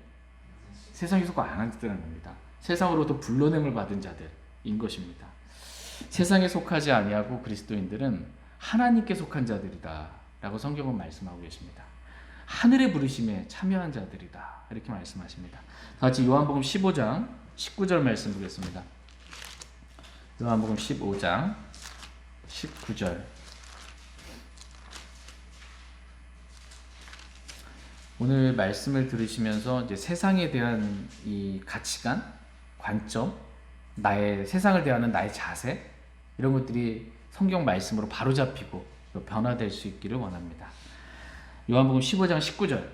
세상에 속하 안 한 자들이라는 겁니다. 세상으로부터 불러냄을 받은 자들인 것입니다. 세상에 속하지 아니하고 그리스도인들은 하나님께 속한 자들이다 라고 성경은 말씀하고 계십니다. 하늘의 부르심에 참여한 자들이다 이렇게 말씀하십니다. 다 같이 요한복음 15장 19절 말씀 보겠습니다. 요한복음 15장 19절. 오늘 말씀을 들으시면서 이제 세상에 대한 이 가치관, 관점, 나의 세상을 대하는 나의 자세 이런 것들이 성경 말씀으로 바로 잡히고 변화될 수 있기를 원합니다. 요한복음 15장 19절.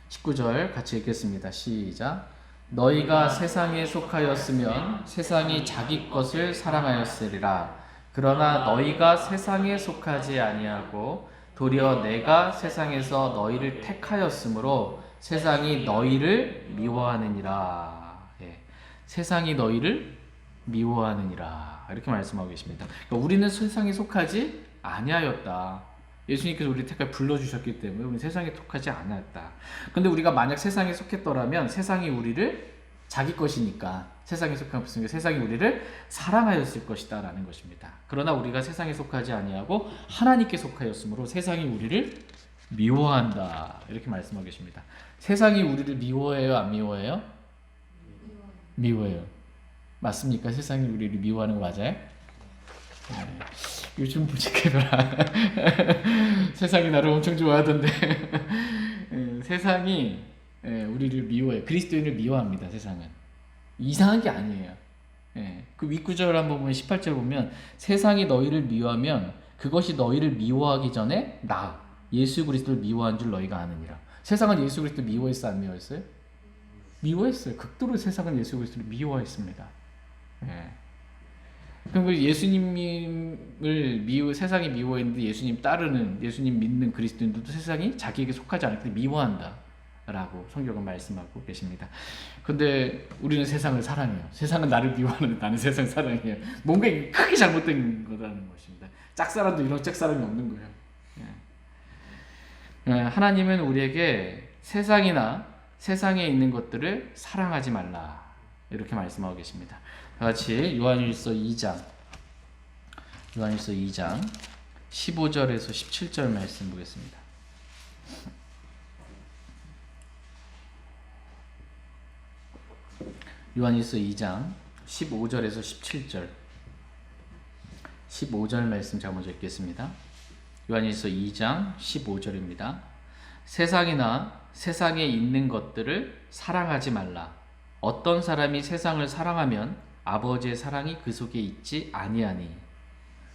19절 같이 읽겠습니다. 시작. 너희가 세상에 속하였으면 세상이 자기 것을 사랑하였으리라. 그러나 너희가 세상에 속하지 아니하고 도리어 내가 세상에서 너희를 택하였으므로 세상이 너희를 미워하느니라. 예. 세상이 너희를 미워하느니라. 이렇게 말씀하고 계십니다. 그러니까 우리는 세상에 속하지 아니하였다. 예수님께서 우리 택하여 불러주셨기 때문에 우리는 세상에 속하지 않았다. 근데 우리가 만약 세상에 속했더라면 세상이 우리를 자기 것이니까 세상에 속했으니까 세상이 우리를 사랑하였을 것이다 라는 것입니다. 그러나 우리가 세상에 속하지 아니하고 하나님께 속하였으므로 세상이 우리를 미워한다 이렇게 말씀하고 계십니다. 세상이 우리를 미워해요 안 미워해요? 미워해요. 맞습니까? 세상이 우리를 미워하는 거 맞아요? 네. 요즘 보니까 세상이 나를 엄청 좋아하던데 세상이 우리를 미워해요. 그리스도인을 미워합니다. 세상은 이상한 게 아니에요. 그 윗구절 한번 보면 18절 보면 세상이 너희를 미워하면 그것이 너희를 미워하기 전에 나 예수 그리스도를 미워한 줄 너희가 아느니라. 세상은 예수 그리스도를 미워했어 안 미워했어요? 미워했어요. 극도로 세상은 예수 그리스도를 미워했습니다. 그럼 예수님을 세상이 미워했는데 예수님 따르는 예수님 믿는 그리스도인들도 세상이 자기에게 속하지 않을 때 미워한다 라고 성경은 말씀하고 계십니다. 근데 우리는 세상을 사랑해요. 세상은 나를 미워하는데 나는 세상을 사랑해요. 뭔가 크게 잘못된 거라는 것입니다. 짝사랑도 이런 짝사랑이 없는 거예요. 하나님은 우리에게 세상이나 세상에 있는 것들을 사랑하지 말라 이렇게 말씀하고 계십니다. 다같이 요한일서 2장 15절에서 17절 말씀 보겠습니다. 요한일서 2장 15절에서 17절 15절 말씀 제가 먼저 읽겠습니다. 요한일서 2장 15절입니다. 세상이나 세상에 있는 것들을 사랑하지 말라. 어떤 사람이 세상을 사랑하면 아버지의 사랑이 그 속에 있지 아니하니.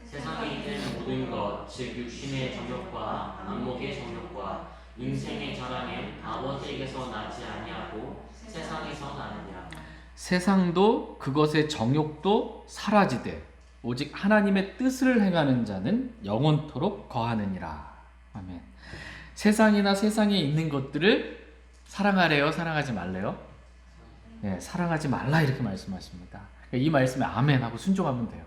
세상에 있는 모든 것, 즉 육신의 정욕과 안목의 정욕과 인생의 자랑은 아버지에게서 나지 아니하고 세상에서 나느니라. 세상도 그것의 정욕도 사라지되 오직 하나님의 뜻을 행하는 자는 영원토록 거하느니라. 아멘. 세상이나 세상에 있는 것들을 사랑하래요? 사랑하지 말래요? 네, 사랑하지 말라 이렇게 말씀하십니다. 그러니까 이 말씀에 아멘 하고 순종하면 돼요.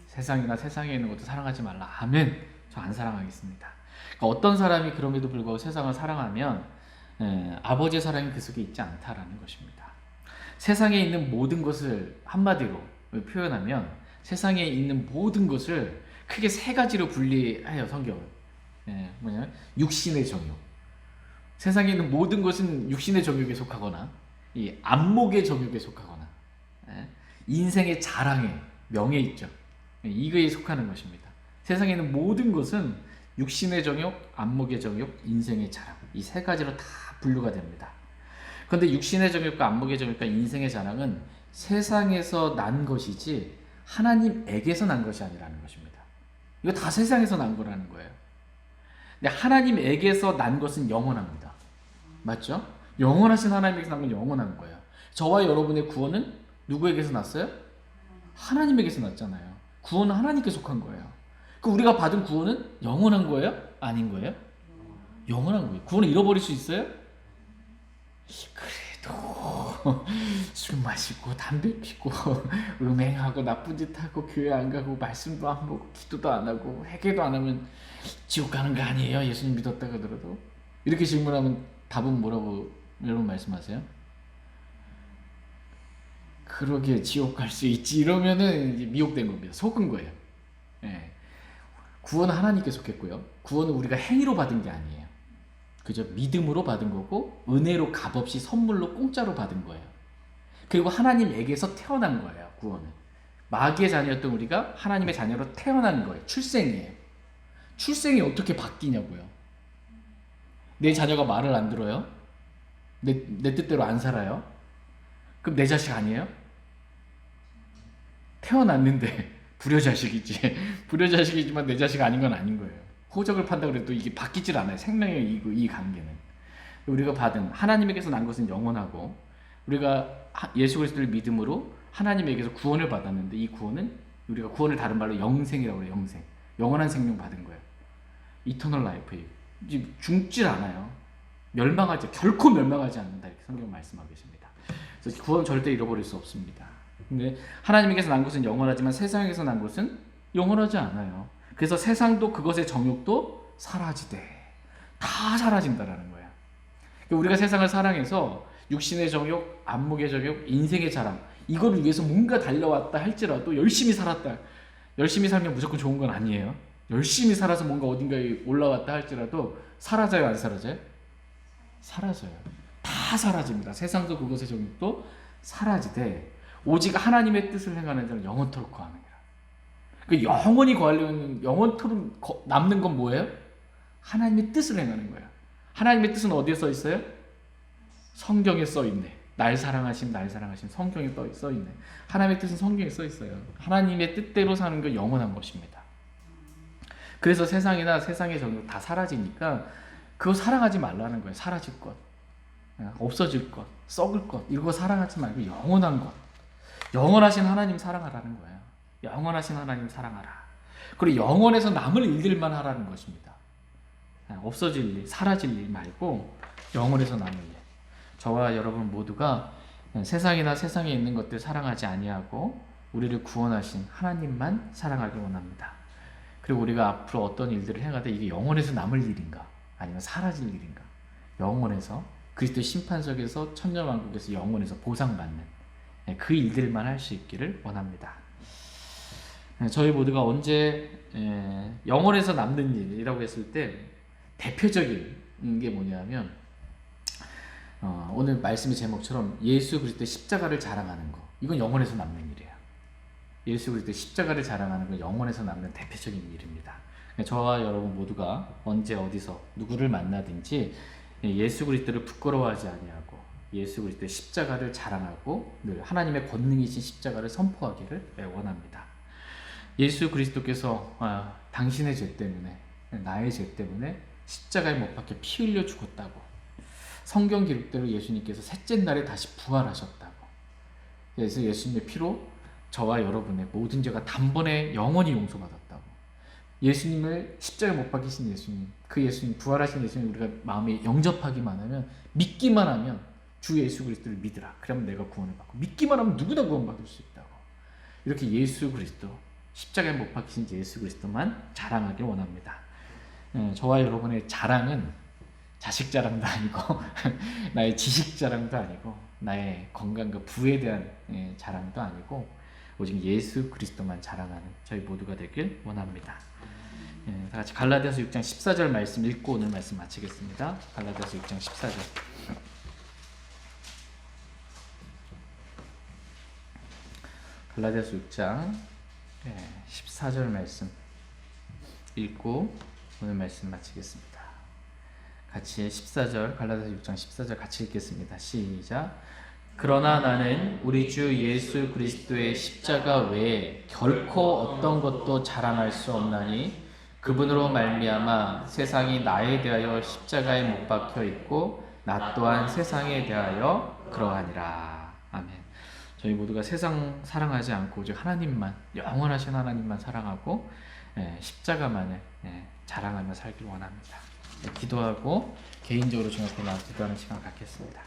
세상이나 세상에 있는 것도 사랑하지 말라. 아멘. 저 안 사랑하겠습니다. 그러니까 어떤 사람이 그럼에도 불구하고 세상을 사랑하면 아버지의 사랑이 그 속에 있지 않다라는 것입니다. 세상에 있는 모든 것을 한마디로 표현하면 세상에 있는 모든 것을 크게 세 가지로 분리해요. 성경은. 뭐냐면 육신의 정욕. 세상에 있는 모든 것은 육신의 정욕에 속하거나 이 안목의 정욕에 속하거나 인생의 자랑에 명예 있죠. 이거에 속하는 것입니다. 세상에 있는 모든 것은 육신의 정욕, 안목의 정욕, 인생의 자랑 이 세 가지로 다 분류가 됩니다. 그런데 육신의 정욕과 안목의 정욕과 인생의 자랑은 세상에서 난 것이지 하나님에게서 난 것이 아니라는 것입니다. 이거 다 세상에서 난 거라는 거예요. 근데 하나님에게서 난 것은 영원합니다. 맞죠? 영원하신 하나님에게서 난 건 영원한 거예요. 저와 여러분의 구원은 누구에게서 났어요? 하나님에게서 났잖아요. 구원은 하나님께 속한 거예요. 그 우리가 받은 구원은 영원한 거예요? 아닌 거예요? 영원한 거예요. 구원을 잃어버릴 수 있어요? 그래도 술 마시고 담배 피고 음행하고 나쁜 짓 하고 교회 안 가고 말씀도 안 보고 기도도 안 하고 회개도 안 하면 지옥 가는 거 아니에요? 예수님 믿었다 그러더라도 이렇게 질문하면 답은 뭐라고 여러분 말씀하세요? 그러게 지옥 갈 수 있지 이러면은 이제 미혹된 겁니다. 속은 거예요. 예. 구원은 하나님께 속했고요. 구원은 우리가 행위로 받은 게 아니에요. 그저 믿음으로 받은 거고 은혜로 값없이 선물로 공짜로 받은 거예요. 그리고 하나님에게서 태어난 거예요. 구원은 마귀의 자녀였던 우리가 하나님의 자녀로 태어난 거예요. 출생이에요. 출생이 어떻게 바뀌냐고요. 내 자녀가 말을 안 들어요? 내 뜻대로 안 살아요? 그럼 내 자식 아니에요? 태어났는데 불효자식이지. 불효자식이지만 내 자식 아닌 건 아닌 거예요. 호적을 판다고 해도 이게 바뀌질 않아요. 생명의 이 관계는. 우리가 받은 하나님에게서 난 것은 영원하고 우리가 예수 그리스도를 믿음으로 하나님에게서 구원을 받았는데 이 구원은 우리가 구원을 다른 말로 영생이라고 해요. 영생. 영원한 생명 받은 거예요. 이터널 라이프예요. 죽질 않아요. 멸망하지 결코 멸망하지 않는다 이렇게 성경 말씀하고 계십니다. 그래서 구원 절대 잃어버릴 수 없습니다. 근데 하나님에게서 난 것은 영원하지만 세상에서 난 것은 영원하지 않아요. 그래서 세상도 그것의 정욕도 사라지되 다 사라진다라는 거예요. 우리가 세상을 사랑해서 육신의 정욕, 안목의 정욕, 인생의 자랑 이걸 위해서 뭔가 달려왔다 할지라도 열심히 살았다. 열심히 살면 무조건 좋은 건 아니에요. 열심히 살아서 뭔가 어딘가에 올라왔다 할지라도 사라져요, 안 사라져요? 사라져요. 다 사라집니다. 세상도 그것의 정욕도 사라지되 오직 하나님의 뜻을 행하는 자는 영원토록 거하느니라. 그 영원히 거하려면 영원토록 남는 건 뭐예요? 하나님의 뜻을 행하는 거예요. 하나님의 뜻은 어디에 써 있어요? 성경에 써 있네. 날 사랑하심, 날 사랑하심. 성경에 써 있네. 하나님의 뜻은 성경에 써 있어요. 하나님의 뜻대로 사는 건 영원한 것입니다. 그래서 세상이나 세상의 정욕 다 사라지니까 그거 사랑하지 말라는 거예요. 사라질 것, 없어질 것, 썩을 것 이거 사랑하지 말고 영원한 것, 영원하신 하나님 사랑하라는 거예요. 영원하신 하나님 사랑하라. 그리고 영원에서 남을 일들만 하라는 것입니다. 없어질 일, 사라질 일 말고 영원에서 남을 일. 저와 여러분 모두가 세상이나 세상에 있는 것들 사랑하지 아니하고 우리를 구원하신 하나님만 사랑하길 원합니다. 그리고 우리가 앞으로 어떤 일들을 행하되 이게 영원에서 남을 일인가 아니면 사라질 일인가, 영원에서 그리스도 심판석에서 천년왕국에서 영원에서 보상받는 그 일들만 할 수 있기를 원합니다. 저희 모두가 언제 영원에서 남는 일이라고 했을 때 대표적인 게 뭐냐면 오늘 말씀의 제목처럼 예수 그리스도의 십자가를 자랑하는 거, 이건 영원에서 남는 일이에요. 예수 그리스도의 십자가를 자랑하는 건 영원에서 남는 대표적인 일입니다. 저와 여러분 모두가 언제 어디서 누구를 만나든지 예수 그리스도를 부끄러워하지 아니하고 예수 그리스도의 십자가를 자랑하고 늘 하나님의 권능이신 십자가를 선포하기를 원합니다. 예수 그리스도께서 당신의 죄 때문에, 나의 죄 때문에 십자가에 못 박혀 피 흘려 죽었다고, 성경 기록대로 예수님께서 셋째 날에 다시 부활하셨다고, 그래서 예수님의 피로 저와 여러분의 모든 죄가 단번에 영원히 용서받았다고, 예수님을 십자가에 못 박히신 예수님, 그 예수님, 부활하신 예수님 우리가 마음에 영접하기만 하면, 믿기만 하면 주 예수 그리스도를 믿으라. 그러면 내가 구원을 받고, 믿기만 하면 누구나 구원받을 수 있다고. 이렇게 예수 그리스도, 십자가에 못 박히신 예수 그리스도만 자랑하길 원합니다. 저와 여러분의 자랑은 자식 자랑도 아니고 나의 지식 자랑도 아니고 나의 건강과 부에 대한 자랑도 아니고 오직 예수 그리스도만 자랑하는 저희 모두가 되길 원합니다. 다 같이 갈라디아서 6장 14절 말씀 읽고 오늘 말씀 마치겠습니다. 갈라디아서 6장 14절. 갈라디아서 6장 14절 말씀 읽고 오늘 말씀 마치겠습니다. 같이 14절, 갈라디아서 6장 14절 같이 읽겠습니다. 시작. 그러나 나는 우리 주 예수 그리스도의 십자가 외에 결코 어떤 것도 자랑할 수 없나니 그분으로 말미암아 세상이 나에 대하여 십자가에 못 박혀 있고 나 또한 세상에 대하여 그러하니라. 아멘. 저희 모두가 세상 사랑하지 않고 오직 하나님만, 영원하신 하나님만 사랑하고 십자가만을 자랑하며 살길 원합니다. 기도하고 개인적으로 중요하게 기도하는 시간 갖겠습니다.